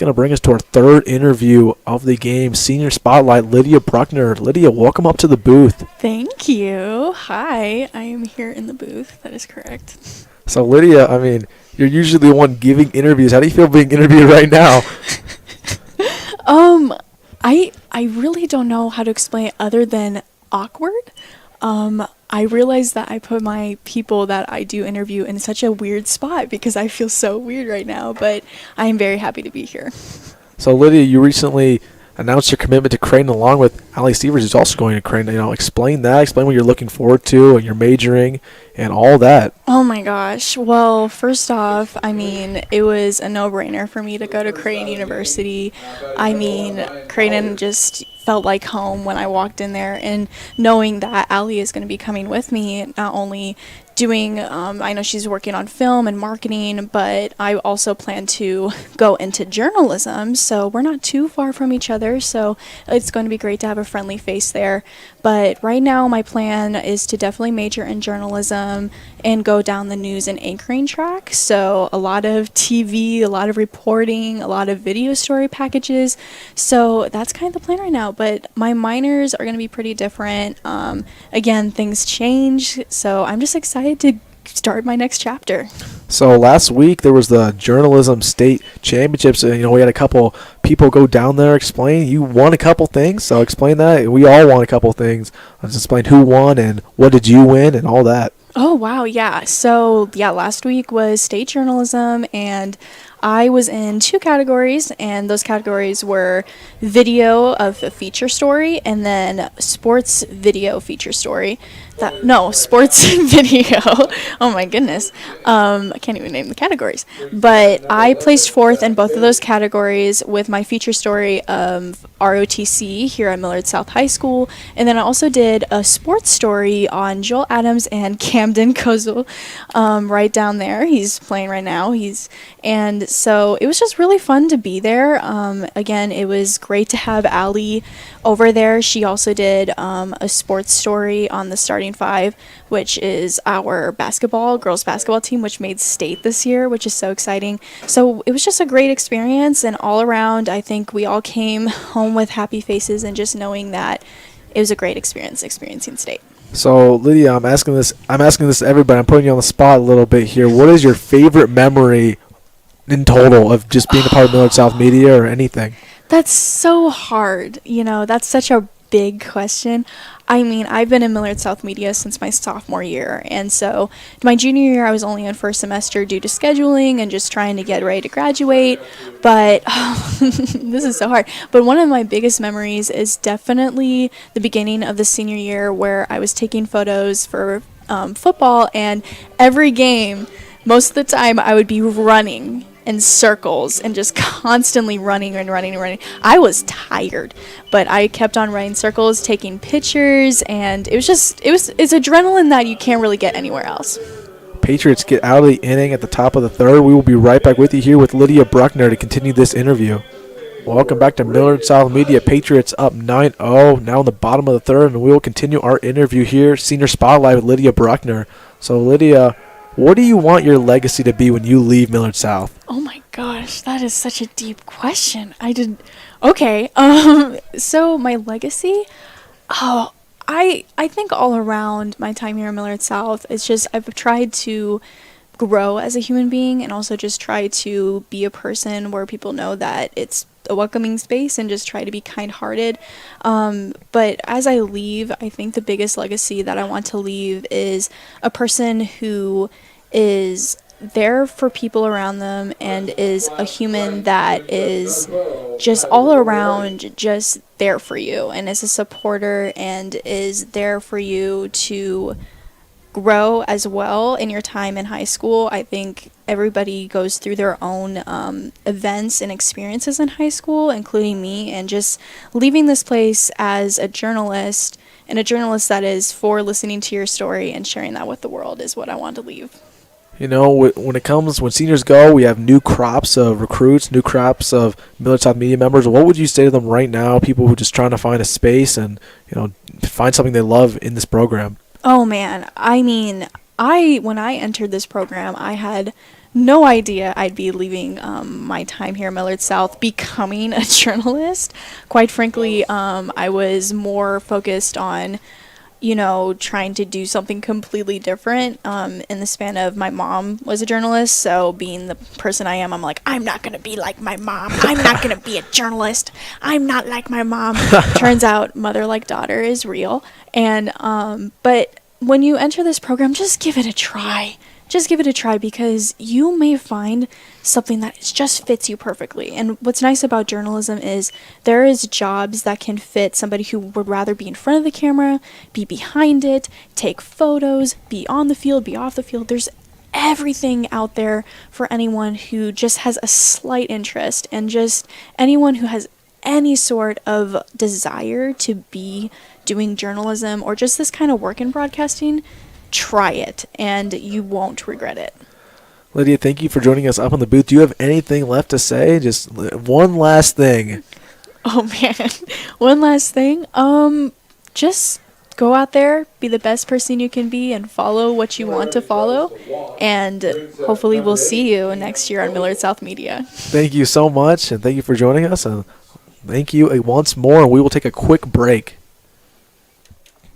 going to bring us to our third interview of the game, Senior Spotlight, Lydia Bruckner. Lydia, welcome up to the booth. Thank you. Hi, I am here in the booth. That is correct. So, Lydia, I mean, you're usually the one giving interviews. How do you feel being interviewed right now? I really don't know how to explain it other than awkward. I realize that I put my people that I do interview in such a weird spot because I feel so weird right now, but I am very happy to be here. So, Lydia, you recently announced your commitment to Creighton along with Ali Stevers, who's also going to Creighton. Explain that. Explain what you're looking forward to and you're majoring and all that. Oh my gosh. Well, first off, it was a no-brainer for me to go to Creighton University. Creighton just felt like home when I walked in there, and knowing that Ali is going to be coming with me, not only doing, I know she's working on film and marketing, but I also plan to go into journalism, so we're not too far from each other, so it's going to be great to have a friendly face there. But right now my plan is to definitely major in journalism and go down the news and anchoring track, so a lot of TV, a lot of reporting, a lot of video story packages, so that's kind of the plan right now. But my minors are going to be pretty different. Again, things change, so I'm just excited to start my next chapter. So last week there was the journalism state championships, and we had a couple people go down there. Explain, you won a couple things, so explain that. We all won a couple things. Let's explain who won and what did you win and all that. Oh wow, yeah. So last week was state journalism, and I was in 2 categories, and those categories were video of a feature story and then sports video feature story. Sports video. Oh my goodness. I can't even name the categories. But I placed 4th in both of those categories with my feature story of ROTC here at Millard South High School. And then I also did a sports story on Joel Adams and Camden Kozel, right down there. He's playing right now. And so it was just really fun to be there. Again, it was great to have Ali over there. She also did a sports story on the starting 5, which is our girls basketball team, which made state this year, which is so exciting. So it was just a great experience, and all around, I think we all came home with happy faces and just knowing that it was a great experience experiencing state. So Lydia, I'm asking this to everybody. I'm putting you on the spot a little bit here. What is your favorite memory in total of just being a part of Millard South Media or anything? That's so hard. That's such a big question. I've been in Millard South Media since my sophomore year, and so my junior year I was only in first semester due to scheduling and just trying to get ready to graduate, but this is so hard. But one of my biggest memories is definitely the beginning of the senior year where I was taking photos for football, and every game, most of the time I would be running in circles and just constantly running and running and running. I was tired, but I kept on running circles, taking pictures, and it's adrenaline that you can't really get anywhere else. Patriots get out of the inning at the top of the 3rd. We will be right back with you here with Lydia Bruckner to continue this interview. Welcome back to Millard South Media. Patriots up 9-0, now in the bottom of the 3rd, and we will continue our interview here, Senior Spotlight with Lydia Bruckner. So Lydia, what do you want your legacy to be when you leave Millard South? Oh my gosh, that is such a deep question. Okay, so my legacy, I think all around my time here in Millard South, it's just I've tried to grow as a human being and also just try to be a person where people know that it's a welcoming space and just try to be kind-hearted. But as I leave, I think the biggest legacy that I want to leave is a person who is there for people around them and is a human that is just all around just there for you and is a supporter and is there for you to grow as well in your time in high school. I think everybody goes through their own events and experiences in high school, including me, and just leaving this place as a journalist, and a journalist that is for listening to your story and sharing that with the world is what I want to leave. When seniors go, we have new crops of recruits, new crops of Millard South Media members. What would you say to them right now, people who are just trying to find a space and find something they love in this program? Oh man, when I entered this program, I had no idea I'd be leaving my time here at Millard South becoming a journalist. Quite frankly, I was more focused on, trying to do something completely different in the span of my mom was a journalist. So being the person I am, I'm like, I'm not going to be like my mom. I'm not going to be a journalist. I'm not like my mom. Turns out mother like daughter is real. And, but when you enter this program, just give it a try. Just give it a try because you may find something that just fits you perfectly. And what's nice about journalism is there is jobs that can fit somebody who would rather be in front of the camera, be behind it, take photos, be on the field, be off the field. There's everything out there for anyone who just has a slight interest, and just anyone who has any sort of desire to be doing journalism or just this kind of work in broadcasting. Try it, and you won't regret it. Lydia, thank you for joining us up on the booth. Do you have anything left to say? Just one last thing. Oh man, one last thing. Just go out there, be the best person you can be, and follow what you want to follow. And hopefully, we'll see you next year on Millard South Media. Thank you so much, and thank you for joining us. And thank you once more. And we will take a quick break.